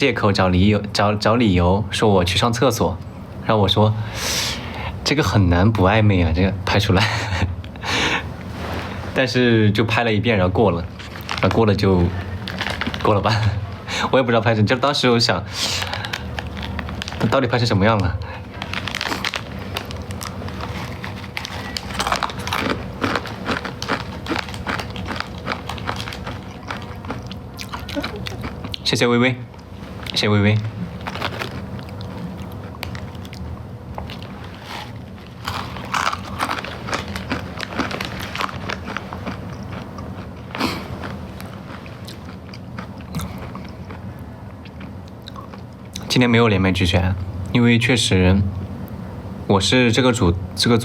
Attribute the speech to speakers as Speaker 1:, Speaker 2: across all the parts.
Speaker 1: 借口找理由说我去上厕所，然后我说这个很难不暧昧啊，这个拍出来，但是就拍了一遍，然后过了，就过了吧，我也不知道拍成，就当时我想，到底拍成什么样了？谢谢微微，谢谢微微。今天没有连麦拒绝，因为确实我是这个组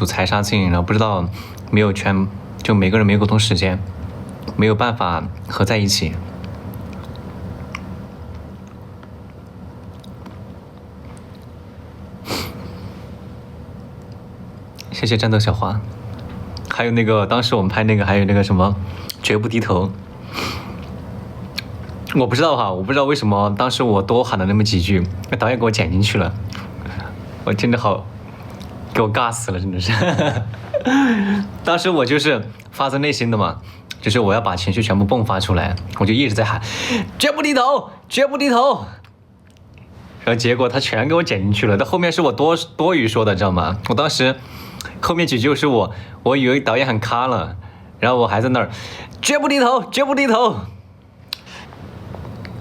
Speaker 1: 才上进，然后不知道没有就每个人没有沟通时间，没有办法合在一起。谢谢战斗小花，还有那个当时我们拍那个，还有那个什么绝不低头。我不知道哈，我不知道为什么当时我多喊了那么几句，那导演给我剪进去了，我真的好，给我尬死了，真的是。当时我就是发自内心的嘛，就是我要把情绪全部迸发出来，我就一直在喊，绝不低头，绝不低头。然后结果他全给我剪进去了，但后面是我多余说的，知道吗？我当时后面几句是我以为导演很卡了，然后我还在那儿，绝不低头，绝不低头。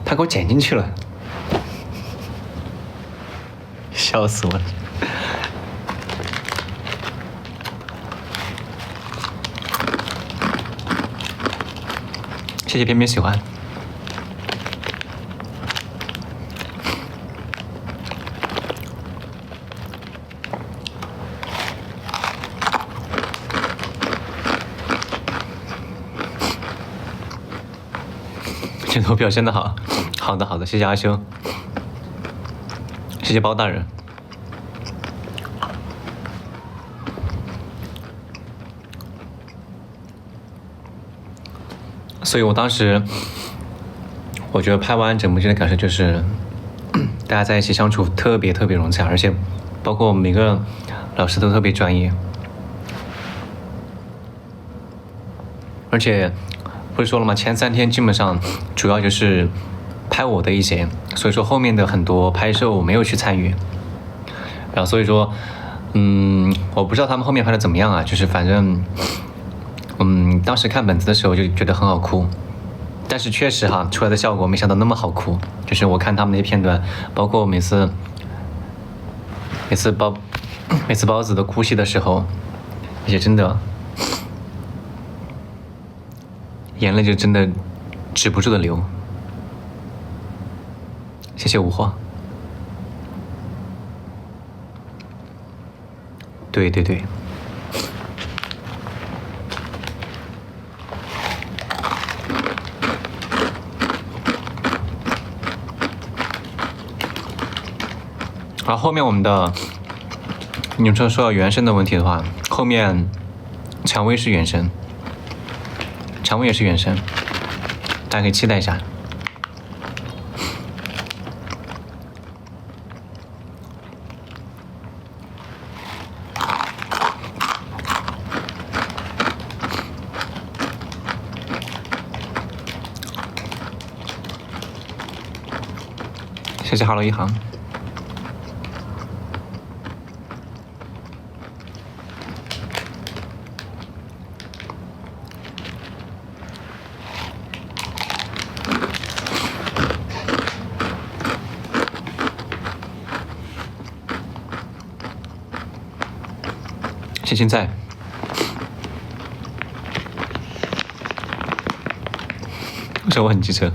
Speaker 1: 他给我剪进去了，笑死我了。谢谢偏偏喜欢。镜头表现的好，好的，谢谢阿修，谢谢包大人。所以我当时，我觉得拍完整部剧的感受就是，大家在一起相处特别融洽，而且包括每个老师都特别专业，而且不是说了吗？前3天基本上主要就是拍我的一些，所以说后面的很多拍摄我没有去参与，然后所以说，我不知道他们后面拍的怎么样啊，就是反正，当时看本子的时候就觉得很好哭，但是确实哈出来的效果没想到那么好哭，就是我看他们那些片段，包括每次包子的哭戏的时候，而且真的。眼泪就真的止不住的流，谢谢无话。对，然后后面我们的，你们说到原声的问题的话，后面蔷薇是原声。蔷薇也是原声，大家可以期待一下。谢谢Hello一航。现在，为什么我很机车？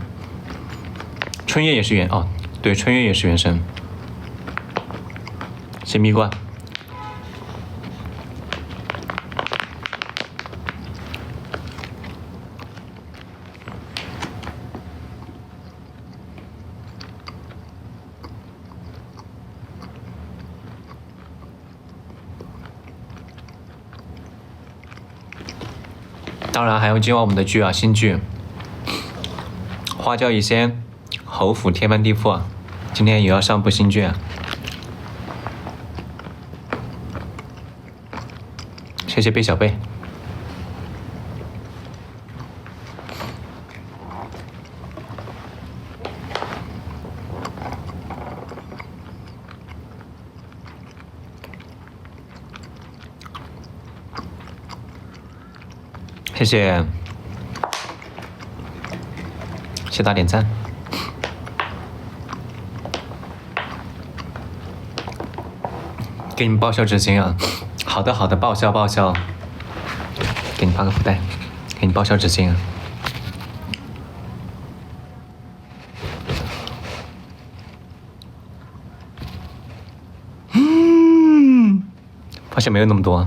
Speaker 1: 春夜也是哦，对，春夜也是原声。谢蜜罐。当然还有今晚我们的新剧《花椒一仙》，侯府天翻地覆啊！今天也要上部新剧啊。谢谢贝小贝。谢谢，谢谢大点赞。给你们报销纸巾啊！好的好的，报销报销。给你发个福袋，给你报销纸巾啊！发现没有那么多。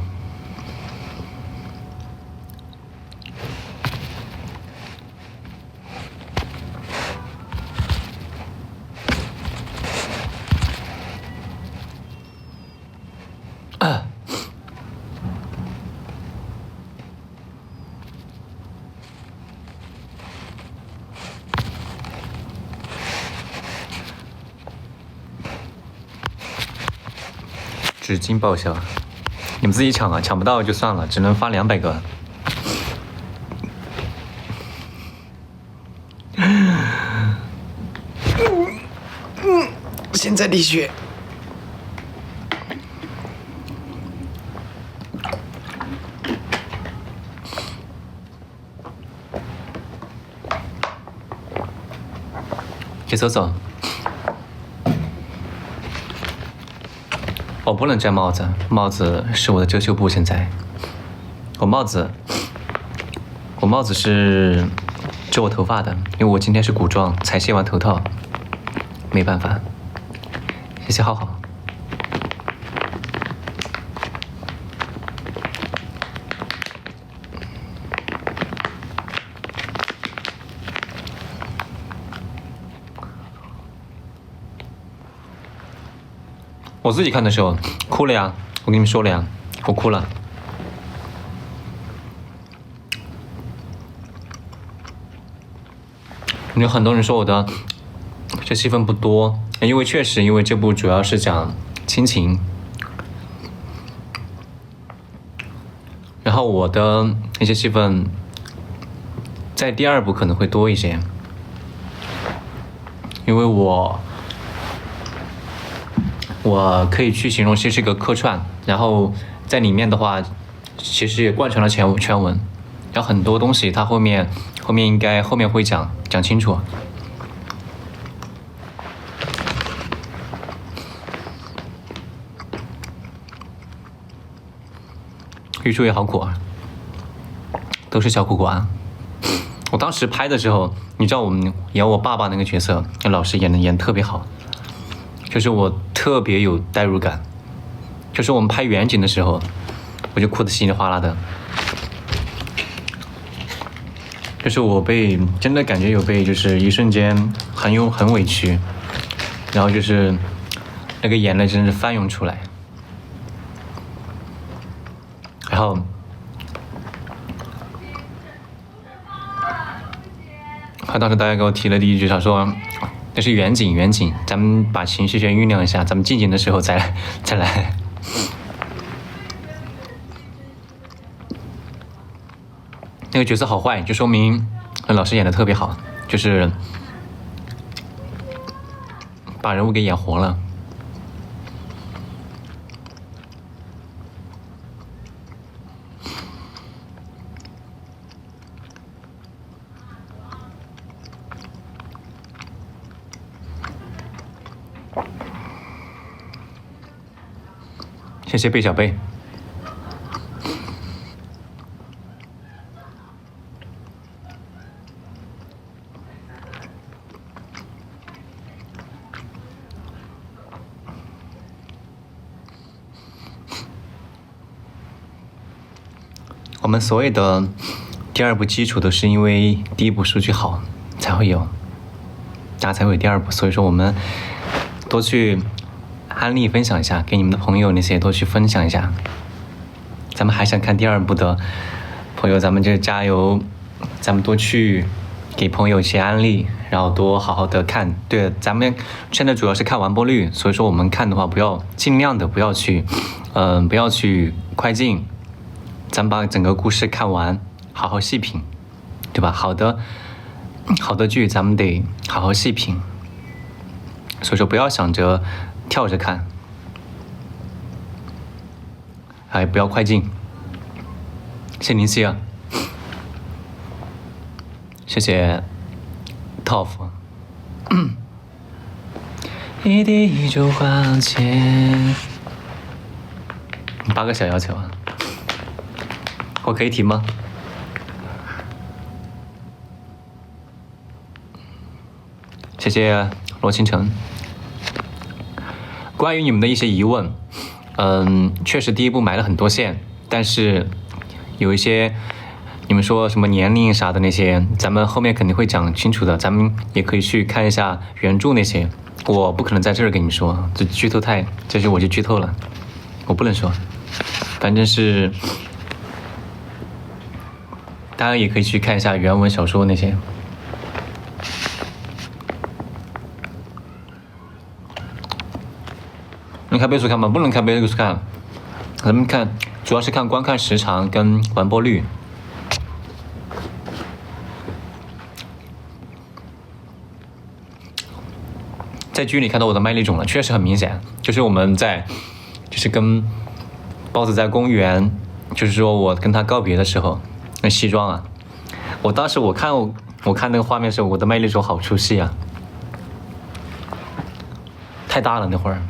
Speaker 1: 纸巾报销，你们自己抢啊，抢不到就算了，只能发200个。现在滴血。去厕所。我不能摘帽子，帽子是我的遮羞布。现在，我帽子是遮我头发的，因为我今天是古装，才卸完头套，没办法。谢谢浩浩。我自己看的时候哭了呀，我跟你们说了呀，我哭了。有很多人说我的这戏份不多，因为确实，因为这部主要是讲亲情，然后我的一些戏份在第2部可能会多一些，因为我可以去形容其实是一个客串，然后在里面的话，其实也贯穿了全文，然后很多东西它后面应该后面会讲清楚。玉树也好苦啊，都是小苦瓜。我当时拍的时候，你知道我们演我爸爸那个角色，那老师演得特别好。就是我特别有代入感，就是我们拍远景的时候，我就哭得稀里哗啦的，就是我真的感觉有被，就是一瞬间很委屈，然后就是那个眼泪真是翻涌出来，然后当时大家给我提了第一句，他说那是远景，咱们把情绪先酝酿一下，咱们近景的时候再来。那个角色好坏，就说明老师演得特别好，就是把人物给演活了。谢谢贝小贝。我们所有的第2部基础都是因为第1部数据好才会有，大家才会有第2部，所以说我们多去安利分享一下，给你们的朋友那些多去分享一下。咱们还想看第2部的朋友，咱们就加油，咱们多去给朋友一些安利，然后多好好的看。对，咱们现在主要是看完播率，所以说我们看的话，尽量的不要去快进，咱把整个故事看完，好好细品，对吧？好的剧咱们得好好细品，所以说不要想着跳着看，还不要快进。谢谢林夕啊，谢谢 Toff。一滴一就花钱，8个小要求啊，我可以提吗？谢谢罗清晨。关于你们的一些疑问，确实第一部埋了很多线，但是有一些你们说什么年龄啥的那些，咱们后面肯定会讲清楚的，咱们也可以去看一下原著那些。我不可能在这儿跟你们说，这剧透这是我就剧透了，我不能说。反正是大家也可以去看一下原文小说那些。能开倍速看吗？不能开倍速看，咱们看主要是看观看时长跟完播率。在剧里看到我的麦粒肿了，确实很明显。就是我们就是跟包子在公园，就是说我跟他告别的时候，那西装啊，我当时我看那个画面的时候，我的麦粒肿好出戏啊，太大了那会儿。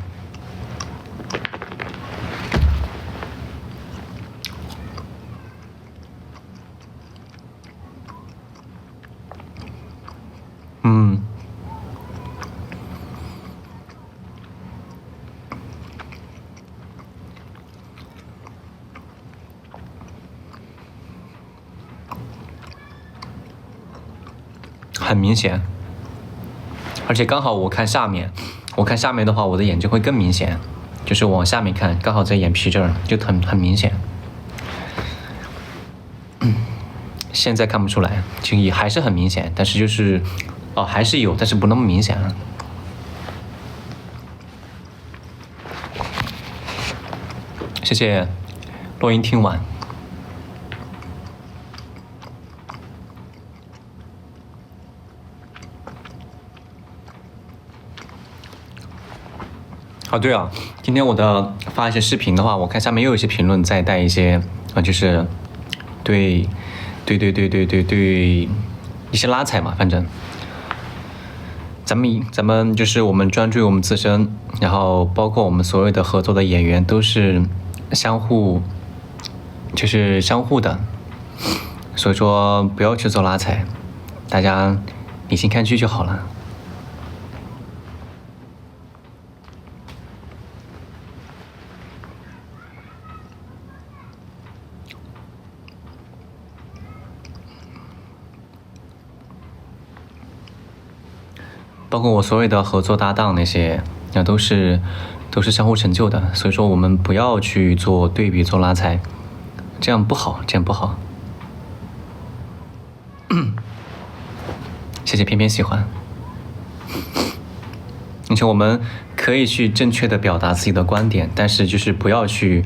Speaker 1: 很明显，而且刚好我看下面的话，我的眼睛会更明显，就是往下面看，刚好在眼皮这儿就很明显。现在看不出来，就也还是很明显，但是就是还是有，但是不那么明显了。谢谢录音听完。对啊，今天我发一些视频的话，我看下面又有一些评论在带一些就是对一些拉踩嘛，反正咱们就是我们专注于我们自身，然后包括我们所有的合作的演员都是相互的，所以说不要去做拉踩，大家理性看剧就好了。包括我所有的合作搭档那些，那都是相互成就的，所以说我们不要去做对比做拉踩，这样不好。谢谢偏偏喜欢。而且我们可以去正确的表达自己的观点，但是就是不要去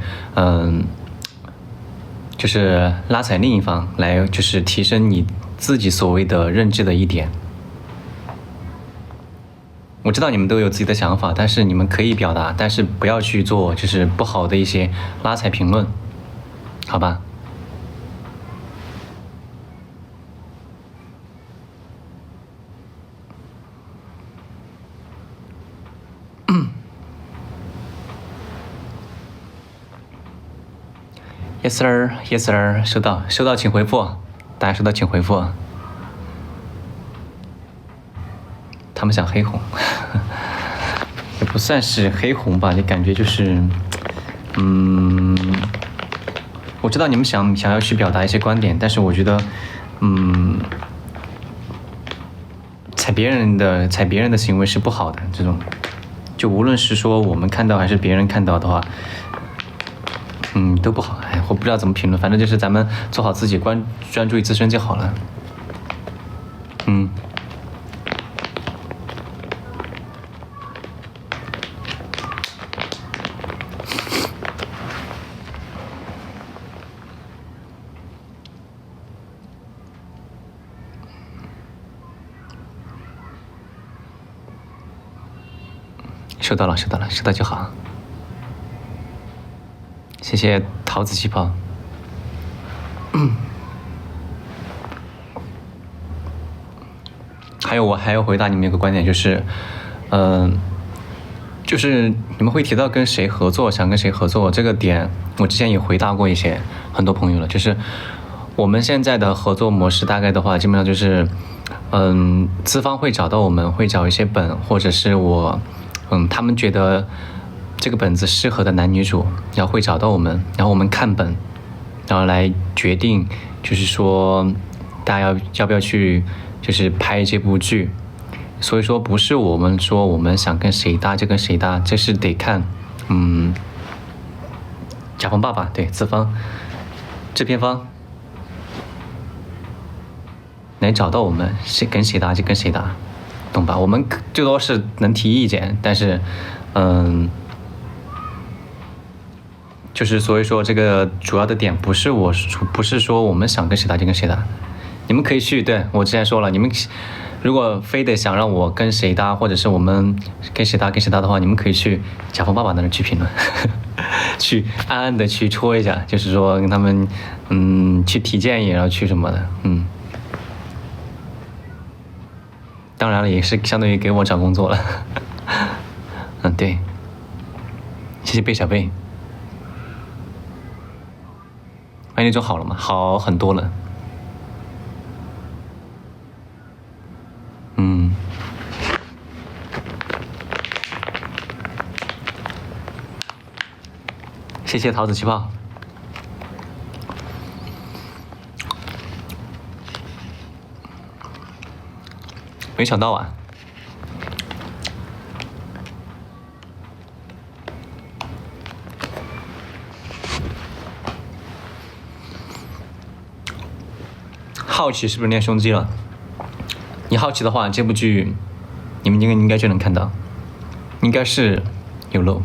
Speaker 1: 就是拉踩另一方来就是提升你自己所谓的认知的一点。我知道你们都有自己的想法，但是你们可以表达，但是不要去做就是不好的一些拉踩评论，好吧？Yes sir, yes sir， 收到，请回复，大家收到请回复。他们想黑红，也不算是黑红吧，就感觉就是，我知道你们想要去表达一些观点，但是我觉得，踩别人的行为是不好的，这种，就无论是说我们看到还是别人看到的话，都不好。哎，我不知道怎么评论，反正就是咱们做好自己，专注于自身就好了。嗯。收到了，收到了，收到就好。谢谢桃子气泡。还有，我还要回答你们一个观点，就是，就是你们会提到跟谁合作，想跟谁合作这个点，我之前也回答过很多朋友了，就是我们现在的合作模式大概的话，基本上就是，资方会找到我们，会找一些本，或者是他们觉得这个本子适合的男女主，然后会找到我们，然后我们看本，然后来决定，就是说大家要不要去，就是拍这部剧。所以说不是我们说我们想跟谁搭就跟谁搭，这是得看，甲方爸爸对资方、制片方来找到我们，谁跟谁搭就跟谁搭。懂吧？我们最多是能提意见，但是，就是所以说这个主要的点不是说我们想跟谁搭就跟谁搭，你们可以去，对，我之前说了，你们如果非得想让我跟谁搭，或者是我们跟谁搭的话，你们可以去甲方爸爸那儿去评论，去暗暗的去戳一下，就是说跟他们去提建议，然后去什么的，当然了，也是相当于给我找工作了。对，谢谢贝小贝。那种好了吗？好很多了。谢谢桃子气泡。没想到啊。好奇是不是练胸肌了？你好奇的话，这部剧你们应该就能看到，应该是有肉，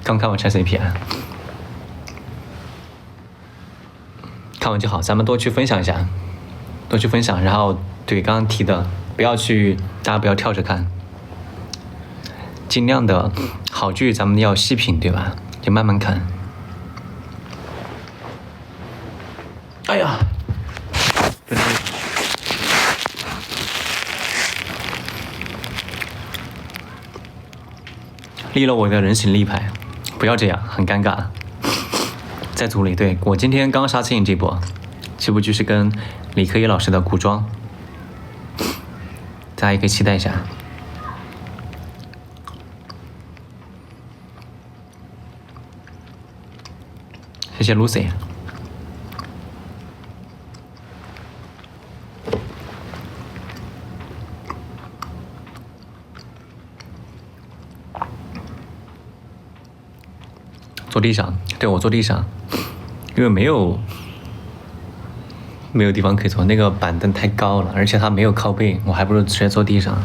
Speaker 1: 刚看完拆 CP 啊，看完就好，咱们多去分享一下，多去分享，然后对刚刚提的，大家不要跳着看，尽量的好剧咱们要细品，对吧？就慢慢看。哎呀，立了我的人形立牌，不要这样，很尴尬。在组里，对，我今天刚杀青这部剧是跟李克一老师的古装，大家也可以期待一下。谢谢 Lucy。坐地上，对，我坐地上，因为没有地方可以坐，那个板凳太高了，而且它没有靠背，我还不如直接坐地上。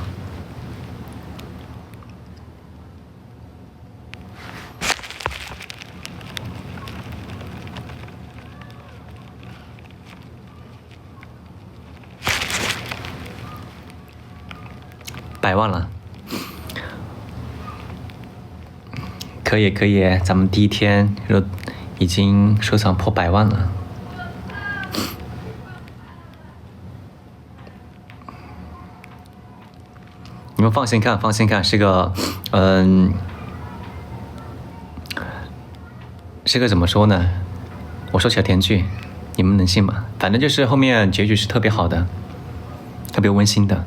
Speaker 1: 100万了。可以，咱们第一天就已经收藏破100万了。你们放心看，是个是个怎么说呢？我说小甜剧，你们能信吗？反正就是后面结局是特别好的，特别温馨的。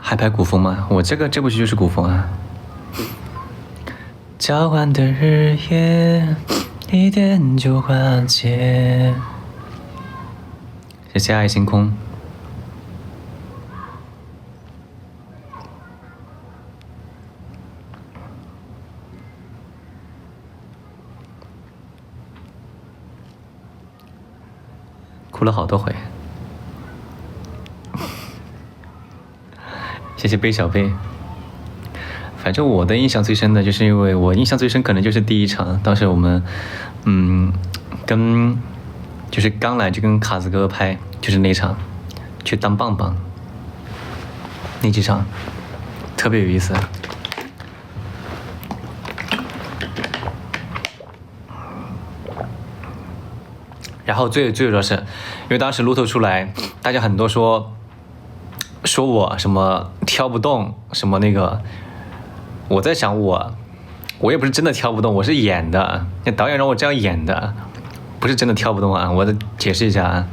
Speaker 1: 还拍古风吗？我这部剧就是古风啊。交换的日夜，一点就化解。谢谢爱星空。哭了好多回。谢谢贝小贝。反正我的印象最深的就是因为我印象最深可能就是第一场，当时我们就是刚来就跟卡子哥拍，就是那场去当棒棒那几场特别有意思。然后最主要是因为当时路透出来，大家很多说我什么挑不动什么那个，我在想我也不是真的挑不动，我是演的，那导演让我这样演的，不是真的挑不动啊，我得解释一下啊。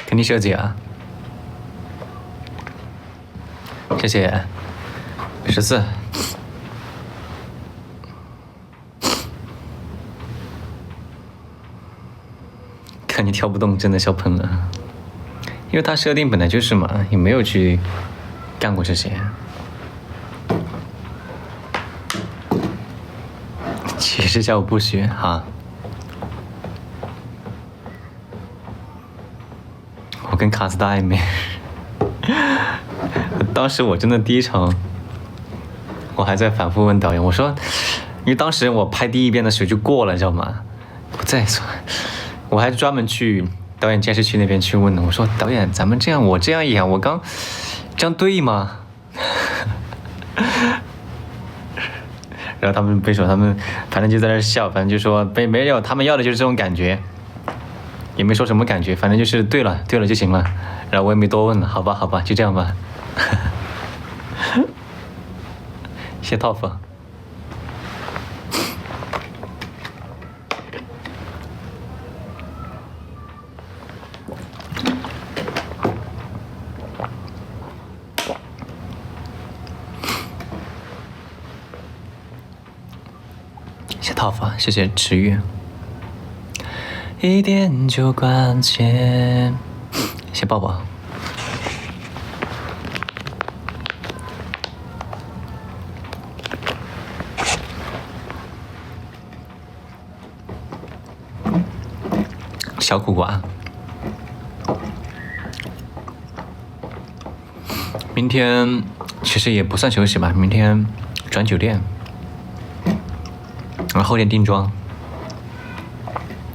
Speaker 1: 肯定设计啊，谢谢14。看你跳不动，真的笑喷了。因为他设定本来就是嘛，也没有去干过这些。其实叫我不学哈。我跟卡斯的暧昧。当时我真的第一场，我还在反复问导演，我说，因为当时我拍第一遍的时候就过了，你知道吗？不再说，我还专门去导演监视器那边去问的，我说导演，咱们这样，我这样演，我刚这样对吗？然后他们没说，他们反正就在那笑，反正就说没有，他们要的就是这种感觉，也没说什么感觉，反正就是对了就行了。然后我也没多问了，好吧，就这样吧。谢套服。谢套服，谢谢池玉。一点就关键。谢抱抱。小苦瓜。明天其实也不算休息吧，明天转酒店，然后后天定妆。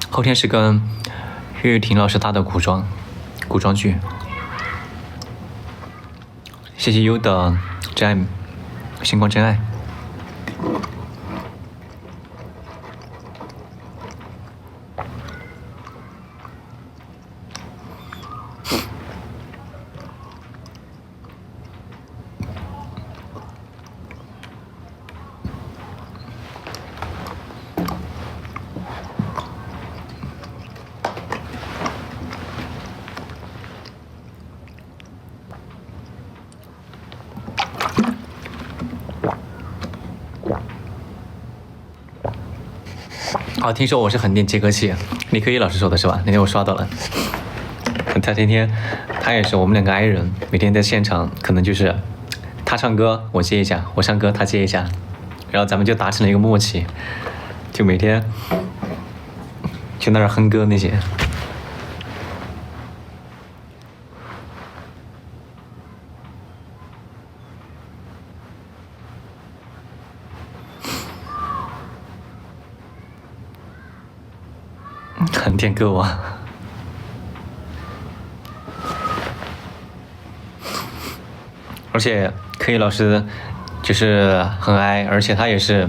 Speaker 1: 后天是跟岳雨婷老师搭的古装剧。谢谢优的真爱，星光真爱。哦，听说我是横店接歌器，李克一老师说的是吧？那天我刷到了，他也是我们两个 I 人，每天在现场，可能就是他唱歌我接一下，我唱歌他接一下，然后咱们就达成了一个默契，就每天就那儿哼歌那些。横店歌王，而且科一老师就是很哀，而且他也是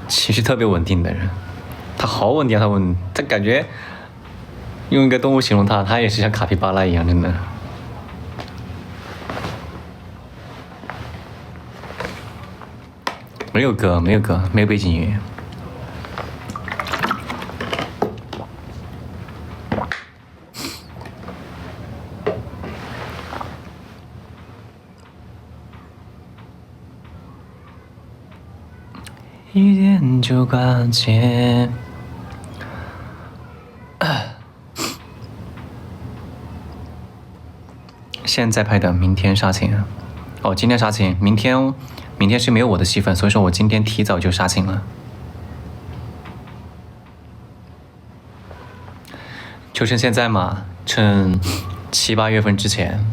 Speaker 1: 情绪特别稳定的人，他好稳定，他感觉用一个动物形容他，他也是像卡皮巴拉一样，真的。没有歌，没有背景音乐。一点就挂结。现在拍的，明天杀青。哦，今天杀青，明天是没有我的戏份，所以说我今天提早就杀青了。就趁现在嘛，趁7、8月份之前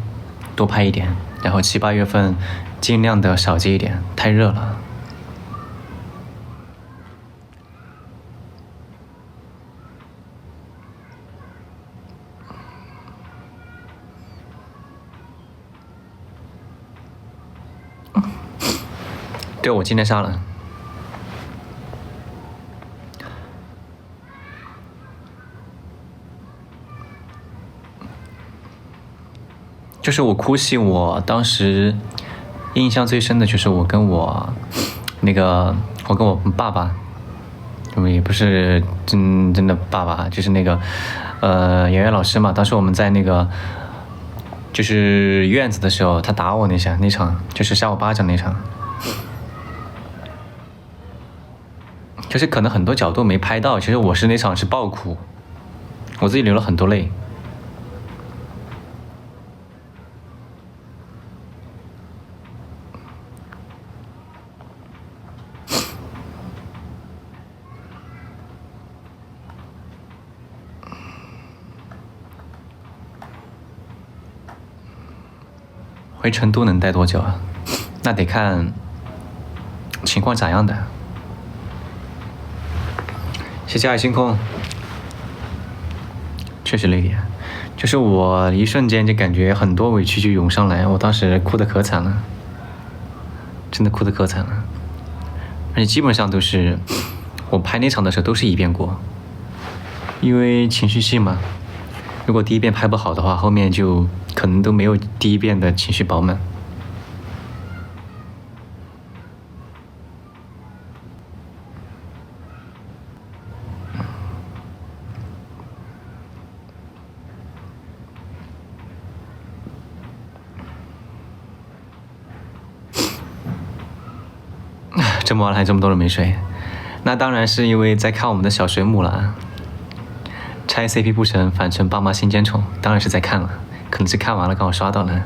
Speaker 1: 多拍一点，然后7、8月份尽量的少接一点，太热了。对，我今天杀了。就是我哭戏，我当时印象最深的就是我跟我爸爸，也不是真的爸爸，就是那个演员老师嘛。当时我们在那个就是院子的时候，他打我那场，就是扇我巴掌那场。就是可能很多角度没拍到，其实我是那场是爆哭，我自己流了很多泪。回成都能待多久啊？那得看情况咋样的。谢谢爱星空，确实累点，就是我一瞬间就感觉很多委屈就涌上来，我当时哭得可惨了，真的哭得可惨了，而且基本上都是我拍那场的时候都是一遍过，因为情绪戏嘛，如果第一遍拍不好的话，后面就可能都没有第一遍的情绪饱满。这么晚了还这么多人没睡，那当然是因为在看我们的小水母了。拆 CP 不成，反成爸妈心尖宠，当然是在看了，可能是看完了刚好刷到了。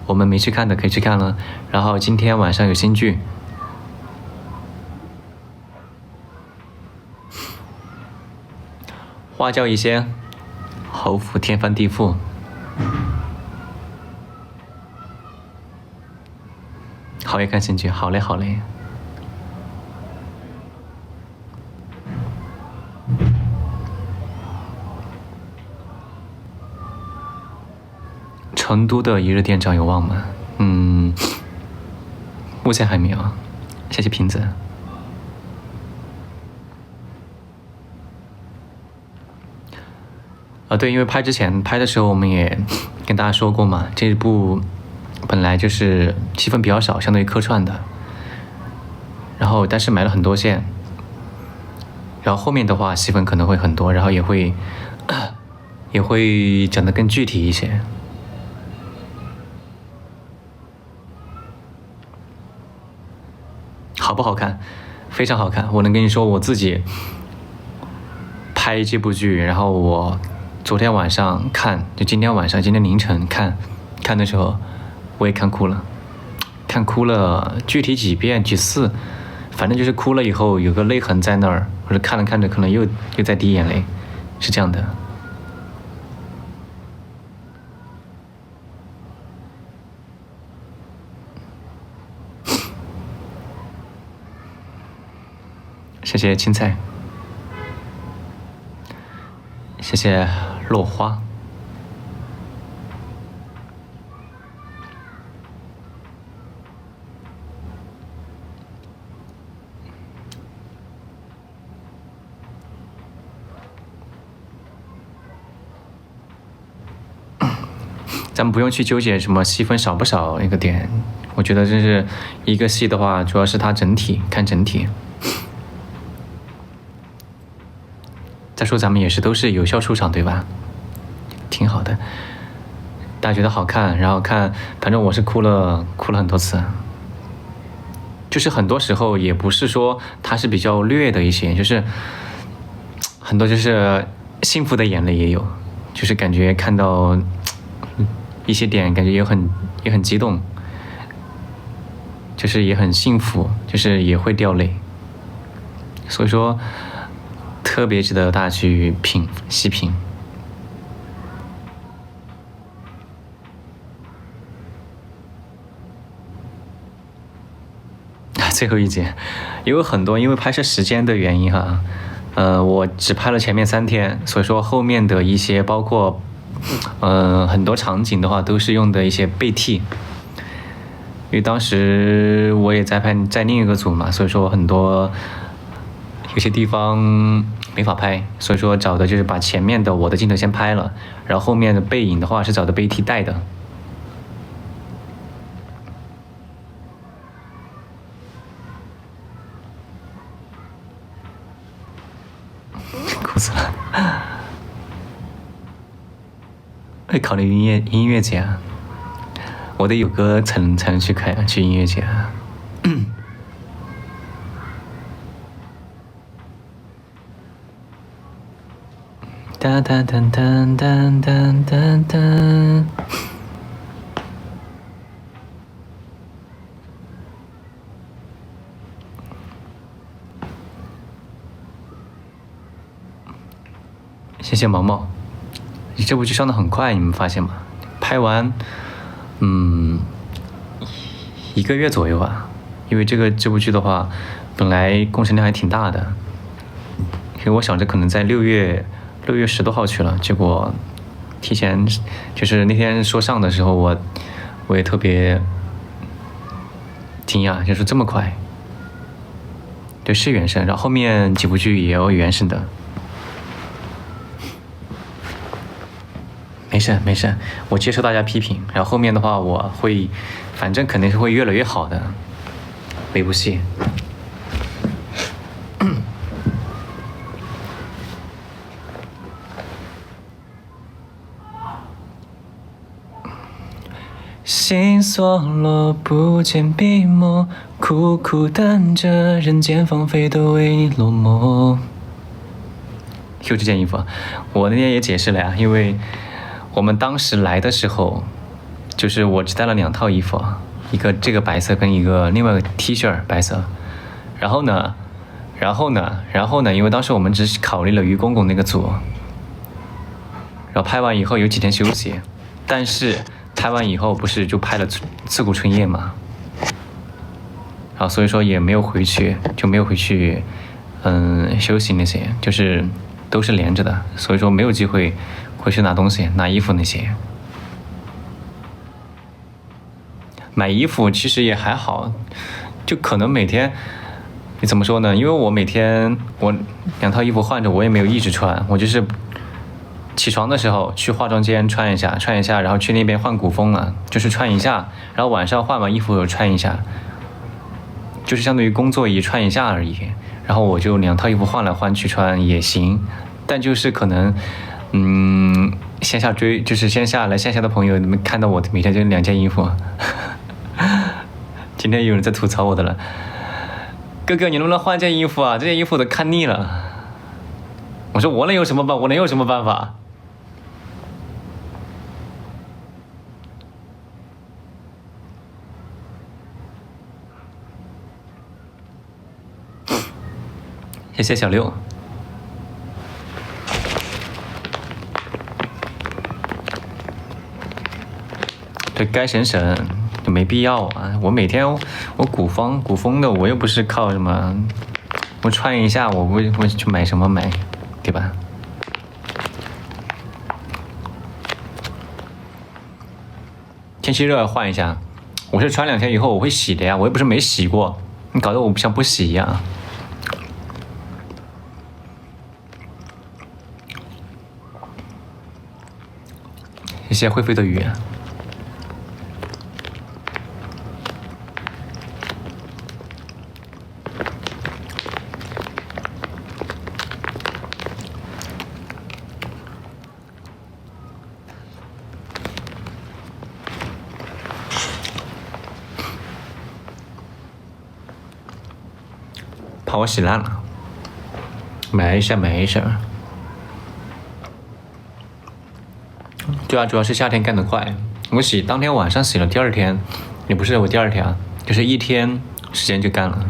Speaker 1: 我们没去看的可以去看了。然后今天晚上有新剧，花轿一仙，侯府天翻地覆。好也看新剧，好嘞好嘞。成都的一日店长有望吗？目前还没有。谢谢瓶子。对，因为拍的时候我们也跟大家说过嘛，这部本来就是戏份比较少，相当于客串的，然后但是埋了很多线，然后后面的话戏份可能会很多，然后也会整得更具体一些。好不好看？非常好看。我能跟你说，我自己拍这部剧，然后我昨天晚上看，就今天凌晨看的时候，我也看哭了，具体几遍几次，反正就是哭了以后有个泪痕在那儿，或者看着看着可能又在滴眼泪，是这样的。谢谢青菜，谢谢落花。咱们不用去纠结什么戏份少不少一个点，我觉得这是一个戏的话，主要是它整体，看整体。再说咱们也是都是有效出场，对吧？挺好的，大家觉得好看，然后看，反正我是哭了很多次，就是很多时候也不是说它是比较虐的一些，就是很多就是幸福的眼泪也有，就是感觉看到一些点，感觉也很激动，就是也很幸福，就是也会掉泪，所以说特别值得大家去细品。最后一节，有很多因为拍摄时间的原因哈，我只拍了前面3天，所以说后面的一些包括很多场景的话都是用的一些背替，因为当时我也在另一个组嘛，所以说很多有些地方没法拍，所以说找的就是把前面的我的镜头先拍了，然后后面的背影的话是找的背替带的。哭死了！会考虑音乐节啊？我得有歌才能去音乐节啊。哒哒哒哒哒哒哒哒。谢谢毛毛，这部剧上的很快，你们发现吗？拍完，1个月左右吧。因为这部剧的话，本来工程量还挺大的，因为我想着可能在6月10多号去了，结果提前就是那天说上的时候，我也特别惊讶，就是这么快。对，是原声，然后后面几部剧也有原声的。没事，我接受大家批评，然后后面的话我会，反正肯定是会越来越好的，每部戏。心锁落，不见笔墨，苦苦等着人间芳菲都为你落寞。就这件衣服，我那天也解释了呀，因为我们当时来的时候，就是我只带了2套衣服，一个这个白色跟一个另外一个 T 恤白色。然后呢，因为当时我们只考虑了于公公那个组，然后拍完以后有几天休息，但是拍完以后不是就拍了刺骨春夜嘛，然后所以说也没有回去，休息那些，就是都是连着的，所以说没有机会回去拿东西、拿衣服那些。买衣服其实也还好，就可能每天，你怎么说呢？因为我每天2套衣服换着，我也没有一直穿，我就是起床的时候去化妆间穿一下，然后去那边换古风了，就是穿一下，然后晚上换完衣服又穿一下，就是相当于工作衣穿一下而已。然后我就2套衣服换来换去穿也行，但就是可能，线下的朋友，你们看到我每天就2件衣服。今天有人在吐槽我的了，哥哥你能不能换件衣服啊？这件衣服都看腻了。我说我能有什么办法？谢谢小六。对该省就没必要啊！我每天我古风的，我又不是靠什么，我穿一下我会去买什么买，对吧？天气热换一下，我是穿2天以后我会洗的呀，我又不是没洗过，你搞得我像不洗一样。谢谢会飞的鱼。怕我洗烂了。没事没事。对啊，主要是夏天干得快，我洗当天晚上洗了，第二天也不是我第二天啊，就是1天时间就干了。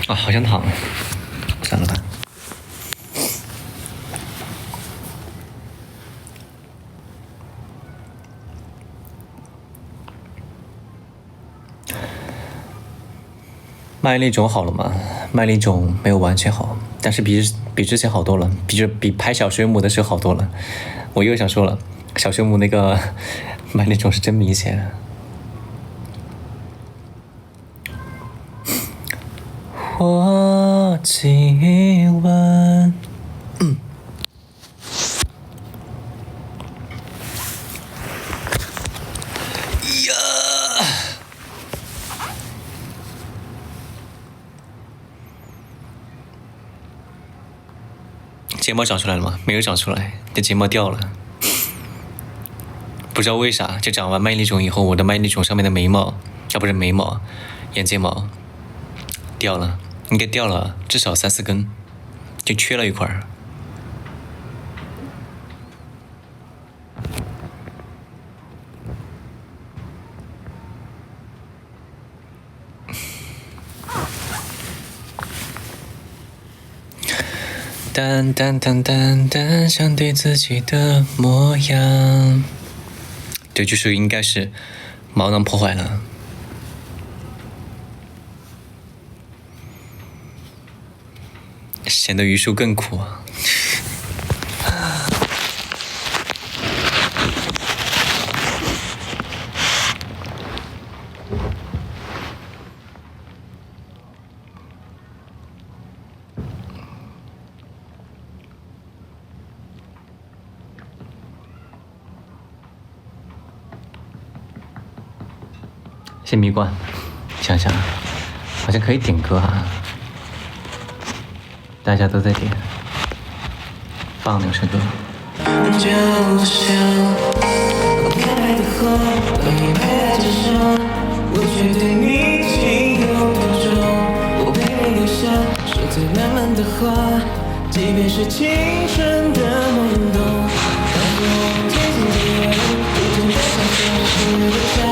Speaker 1: 啊，好想躺，算了吧。麦粒肿好了吗？麦粒肿没有完全好，但是比之前好多了，比拍小水母的时候好多了。我又想说了，小水母那个麦粒肿是真明显。我亲吻。睫毛长出来了吗？没有长出来，这睫毛掉了，不知道为啥。就长完麦粒肿以后，我的麦粒肿上面的眉毛，啊不是眉毛，眼睫毛掉了，应该掉了至少3、4根，就缺了一块。淡淡淡淡淡，想对自己的模样。对，就是应该是毛囊破坏了。显得榆树更苦啊。先迷关，想想，好像可以点歌啊，大家都在点，放2首歌。就像开的河，你陪着手，我却对你情有独钟。我陪你留下说最浪漫的话，即便是青春的懵懂。当我渐渐地远，逐渐走向现实的家。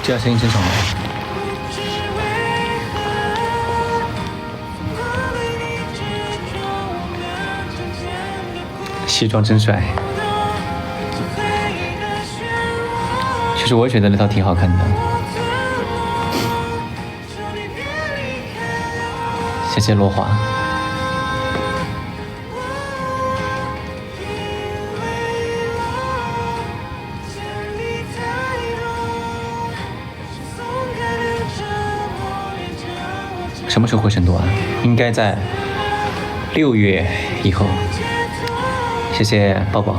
Speaker 1: 这样声音真爽吗？西装真帅。其实我也觉得那套挺好看的。谢谢落华。什么时候回成都啊？应该在6月以后。谢谢抱抱。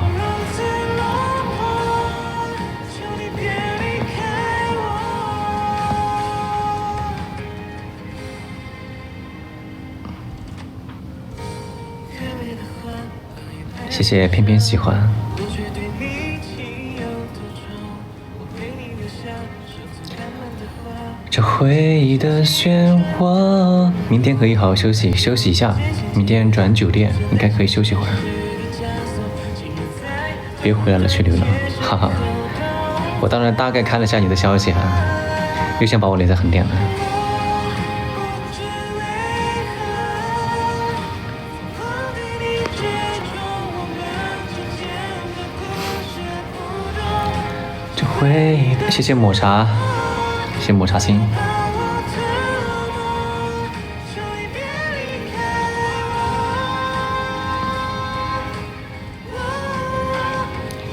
Speaker 1: 谢谢偏偏喜欢。这回忆的漩涡，明天可以好好休息一下，明天转酒店，应该可以休息会儿。别回来了，去流浪，哈哈。我当然大概看了下你的消息啊，又想把我连在横店了。这回忆的，谢谢抹茶，谢谢抹茶心。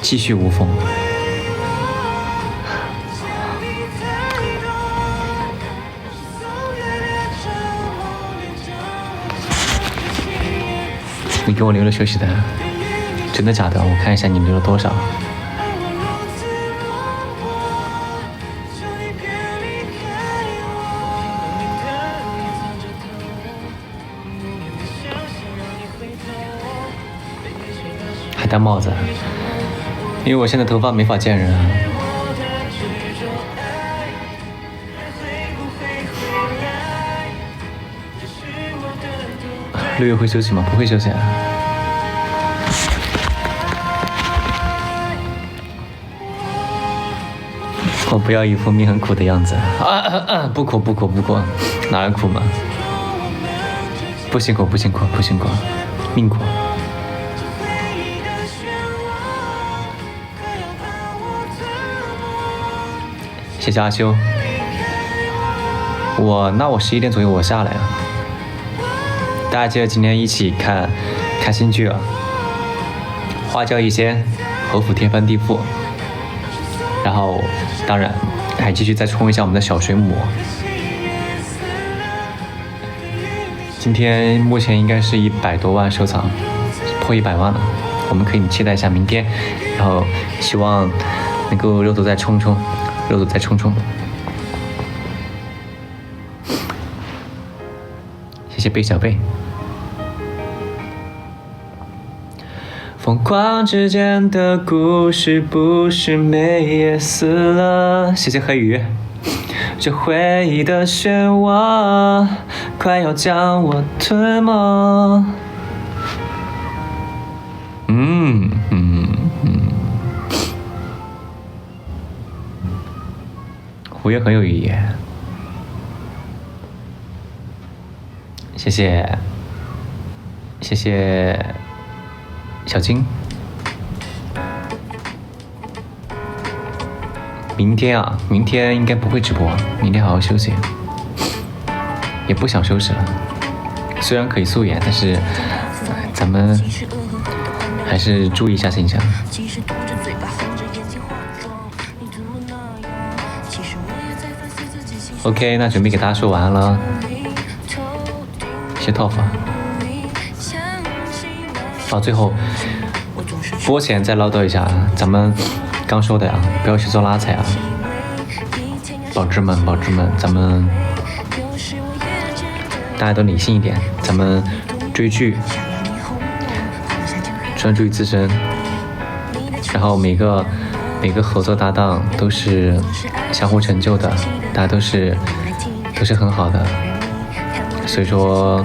Speaker 1: 继续无缝。你给我留了休息的，真的假的？我看一下你留了多少。还戴帽子，因为我现在头发没法见人啊。6月会休息吗？不会休息啊。我不要一副命很苦的样子不苦不苦不苦，哪儿苦嘛？不辛苦不辛苦不辛苦，命苦。谢谢阿修。我11点左右我下来啊。大家记得今天一起看新剧啊，《花轿一仙》，侯府天翻地覆。然后，当然还继续再冲一下我们的小水母。今天目前应该是100多万收藏，破100万了。我们可以期待一下明天，然后希望能够肉头再冲冲，肉头再冲冲。谢谢贝小贝。疯狂之间的故事，不是美也死了。谢谢黑鱼。这回忆的漩涡，快要将我吞没。五月很有意义。谢谢小金。明天应该不会直播，明天好好休息，也不想休息了。虽然可以素颜，但是咱们还是注意一下形象。OK， 那准备给大家说晚安了。谢谢 Top。最后播前再唠叨一下，咱们刚说的呀，不要去做拉踩啊，宝芝们，咱们大家都理性一点，咱们追剧专注于自身，然后每个合作搭档都是相互成就的，大家都是很好的，所以说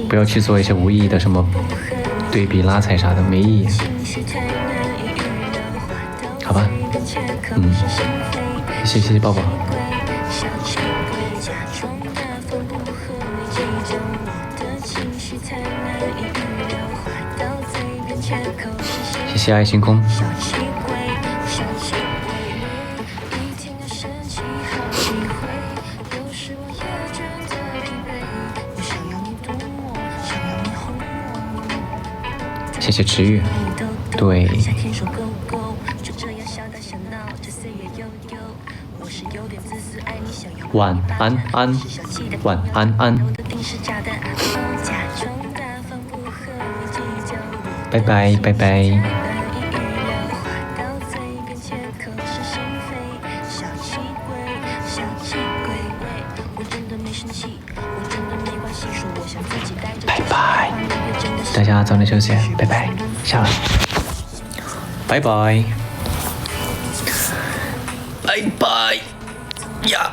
Speaker 1: 不要去做一些无意义的什么对比拉踩啥的，没意义，好吧？谢谢抱抱。谢谢爱星空。谢谢池玉。对。晚安安，晚安安。拜拜拜拜。拜拜，大家早点休息，拜拜，下了，拜拜，拜拜呀。